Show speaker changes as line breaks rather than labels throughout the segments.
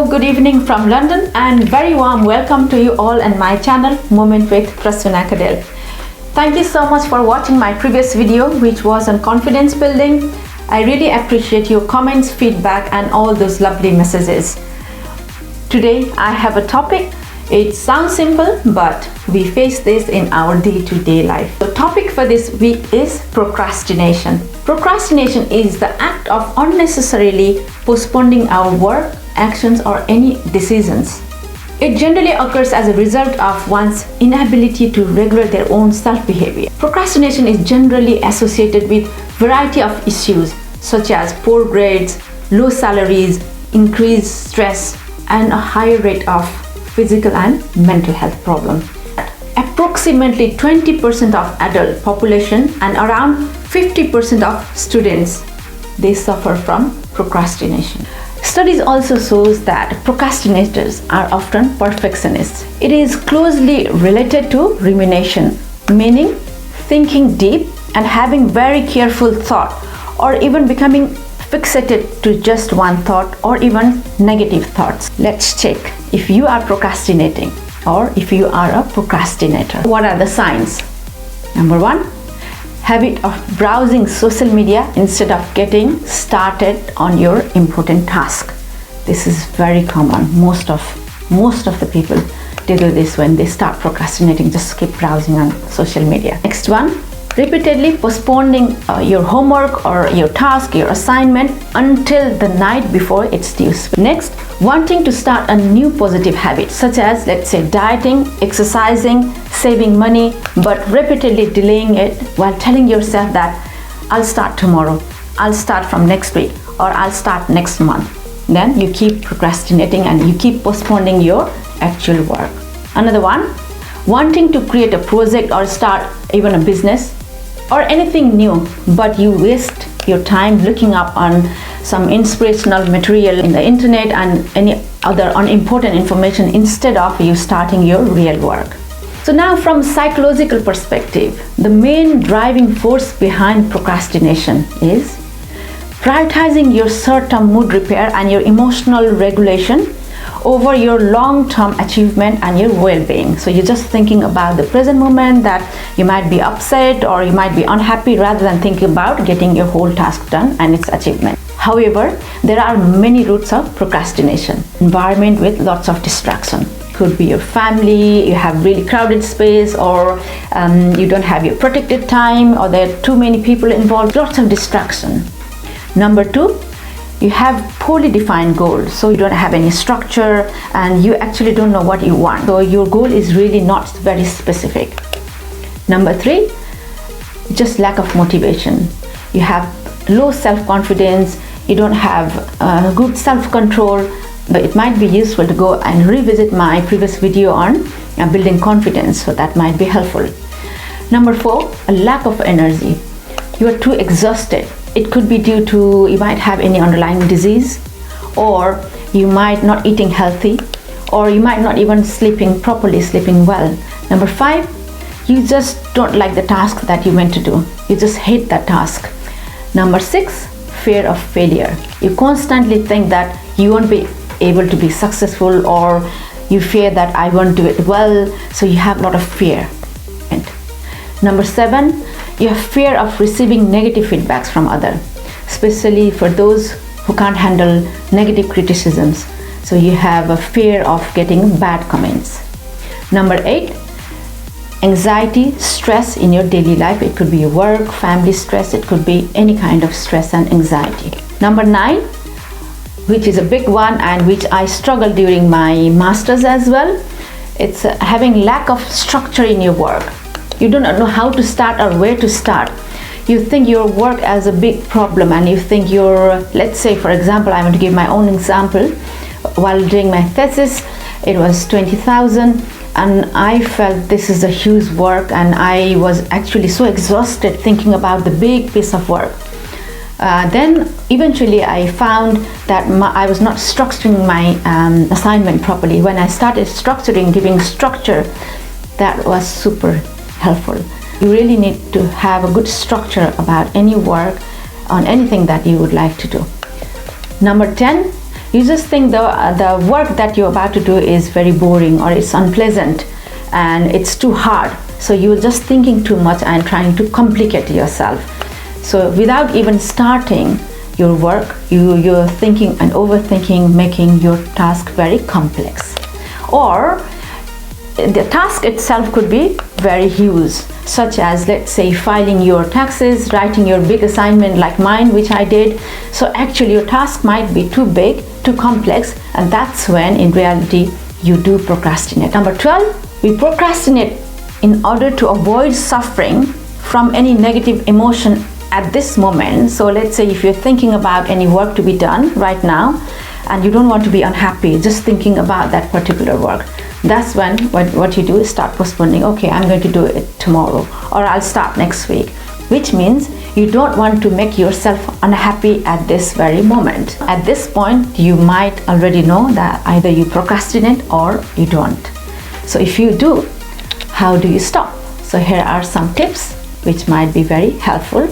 good evening from London and very warm welcome to you all on my channel Moment with Prasuna. Thank you so much for watching my previous video which was on confidence building. I really appreciate your comments, feedback and all those lovely messages. Today I have a topic. It sounds simple but we face this in our day-to-day life. The topic for this week is procrastination. Procrastination is the act of unnecessarily postponing our work, actions or any decisions. It generally occurs as a result of one's inability to regulate their own self-behavior. Procrastination is generally associated with variety of issues such as poor grades, low salaries, increased stress and a higher rate of physical and mental health problems. Approximately 20% of adult population and around 50% of students, they suffer from procrastination. Studies also shows that procrastinators are often perfectionists. It is closely related to rumination, meaning thinking deep and having very careful thought, or even becoming fixated to just one thought or even negative thoughts. Let's check if you are procrastinating or if you are a procrastinator. What are the signs? Number 1, habit of browsing social media instead of getting started on your important task. This is very common. Most of the people do this when they start procrastinating, just keep browsing on social media. Next one, repeatedly postponing your homework or your task, your assignment until the night before it's due. Next, wanting to start a new positive habit such as, let's say, dieting, exercising, saving money, but repeatedly delaying it while telling yourself that I'll start tomorrow, I'll start from next week, or I'll start next month. Then you keep procrastinating and you keep postponing your actual work. Another one, wanting to create a project or start even a business or anything new, but you waste your time looking up on some inspirational material in the internet and any other unimportant information instead of you starting your real work. So now from psychological perspective, the main driving force behind procrastination is prioritizing your short-term mood repair and your emotional regulation over your long-term achievement and your well-being. So you're just thinking about the present moment that you might be upset or you might be unhappy rather than thinking about getting your whole task done and its achievement. However, there are many routes of procrastination. Environment with lots of distraction. Could be your family, you have really crowded space, or you don't have your protected time, or there are too many people involved, lots of distraction. Number 2, you have poorly defined goals, so you don't have any structure and you actually don't know what you want, so your goal is really not very specific. Number 3, just lack of motivation. You have low self-confidence, you don't have good self-control, but it might be useful to go and revisit my previous video on building confidence, so that might be helpful. Number 4, a lack of energy. You are too exhausted. It could be due to you might have any underlying disease, or you might not eating healthy, or you might not even sleeping well. Number 5, you just don't like the task that you meant to do. You just hate that task. Number 6, fear of failure. You constantly think that you won't be able to be successful, or you fear that I won't do it well, so you have a lot of fear. And number 7, you have fear of receiving negative feedbacks from others, especially for those who can't handle negative criticisms. So you have a fear of getting bad comments. Number 8, anxiety, stress in your daily life. It could be your work, family stress, it could be any kind of stress and anxiety. Number 9, which is a big one and which I struggled during my masters as well, it's having lack of structure in your work. You don't know how to start or where to start. You think your work as a big problem and you think let's say for example, I want to give my own example. While doing my thesis, it was 20,000 and I felt this is a huge work and I was actually so exhausted thinking about the big piece of work. Then eventually I found that I was not structuring my assignment properly. When I started structuring, giving structure, that was super helpful. You really need to have a good structure about any work on anything that you would like to do. Number 10, You just think the work that you're about to do is very boring, or it's unpleasant and it's too hard. So you're just thinking too much and trying to complicate yourself. So without even starting your work, you're thinking and overthinking, making your task very complex. Or the task itself could be very huge, such as, let's say, filing your taxes, writing your big assignment like mine, which I did. So actually your task might be too big, too complex, and that's when in reality you do procrastinate. Number 12, we procrastinate in order to avoid suffering from any negative emotion at this moment. So let's say if you're thinking about any work to be done right now and you don't want to be unhappy just thinking about that particular work, that's when what you do is start postponing. Okay, I'm going to do it tomorrow, or I'll start next week, which means you don't want to make yourself unhappy at this very moment. At this point, you might already know that either you procrastinate or you don't. So if you do, how do you stop? So here are some tips which might be very helpful.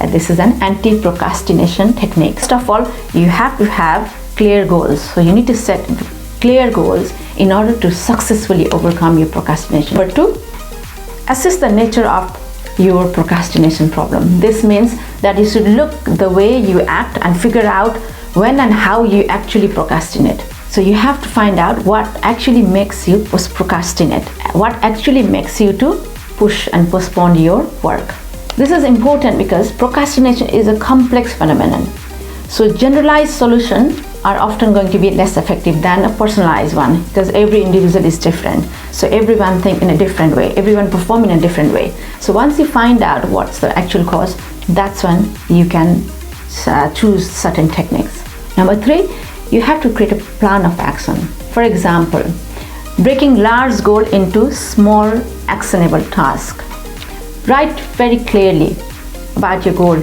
This is an anti-procrastination technique. First of all, you have to have clear goals. So you need to set clear goals in order to successfully overcome your procrastination. Number 2, assess the nature of your procrastination problem. This means that you should look the way you act and figure out when and how you actually procrastinate. So you have to find out what actually makes you procrastinate, what actually makes you to push and postpone your work. This is important because procrastination is a complex phenomenon. So generalized solutions are often going to be less effective than a personalized one, because every individual is different. So everyone think in a different way, everyone perform in a different way. So once you find out what's the actual cause, that's when you can choose certain techniques. Number 3, you have to create a plan of action. For example, breaking large goal into small actionable tasks. Write very clearly about your goal.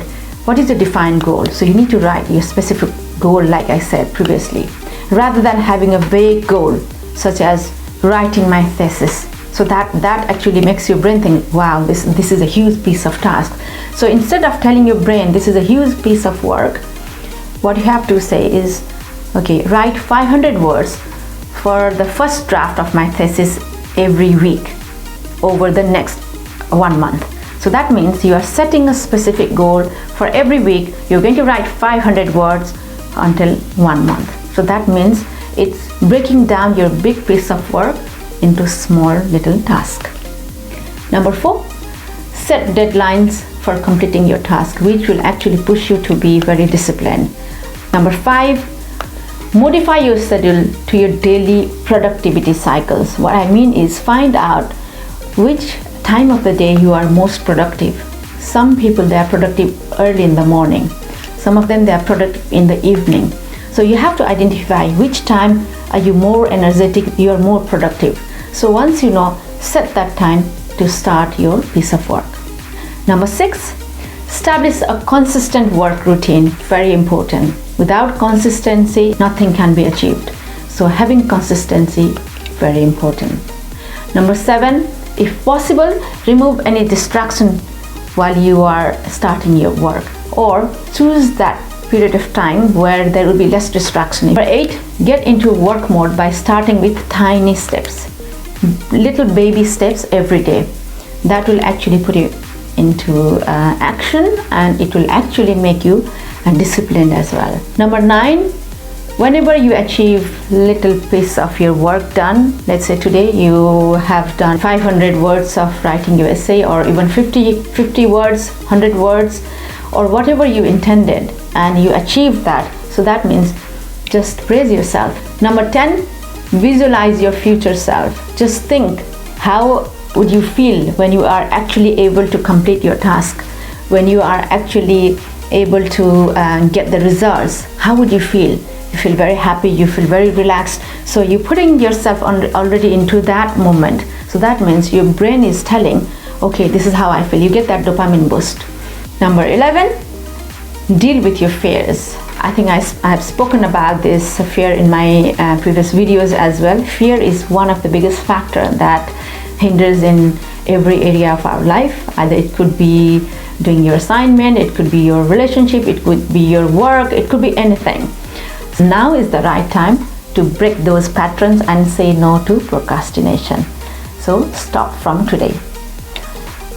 What is the defined goal? So you need to write your specific goal, like I said previously, rather than having a vague goal such as writing my thesis. So that actually makes your brain think, wow, this is a huge piece of task. So instead of telling your brain this is a huge piece of work, what you have to say is, okay, write 500 words for the first draft of my thesis every week over the next 1 month. So that means you are setting a specific goal. For every week you're going to write 500 words until 1 month. So that means it's breaking down your big piece of work into small little tasks. Number 4, set deadlines for completing your task, which will actually push you to be very disciplined. Number 5, modify your schedule to your daily productivity cycles. What I mean is, find out which time of the day you are most productive. Some people, they are productive early in the morning. Some of them, they are productive in the evening. So you have to identify which time are you more energetic, you are more productive. So once you know, set that time to start your piece of work. Number 6, establish a consistent work routine. Very important. Without consistency, nothing can be achieved. So having consistency, very important. Number 7, if possible, remove any distraction while you are starting your work, or choose that period of time where there will be less distraction. Number 8, get into work mode by starting with tiny steps, little baby steps every day. That will actually put you into action, and it will actually make you disciplined as well. Number 9, whenever you achieve little piece of your work done, let's say today you have done 500 words of writing your essay, or even 50 words, 100 words, or whatever you intended, and you achieve that. So that means just praise yourself. Number 10, visualize your future self. Just think, how would you feel when you are actually able to complete your task, when you are actually able to get the results? How would you feel? You feel very happy, you feel very relaxed. So you're putting yourself already into that moment. So that means your brain is telling, okay, this is how I feel. You get that dopamine boost. Number 11, deal with your fears. I think I have spoken about this fear in my previous videos as well. Fear is one of the biggest factors that hinders in every area of our life. Either it could be doing your assignment, it could be your relationship, it could be your work, it could be anything. Now is the right time to break those patterns and say no to procrastination. So stop from today.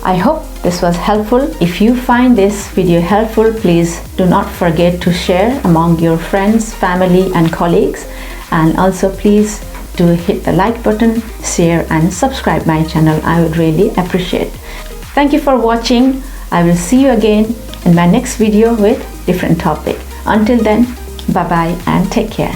I hope this was helpful. If you find this video helpful, please do not forget to share among your friends, family and colleagues. And also please do hit the like button, share and subscribe my channel. I would really appreciate. Thank you for watching. I will see you again in my next video with different topic. Until then, bye bye and take care.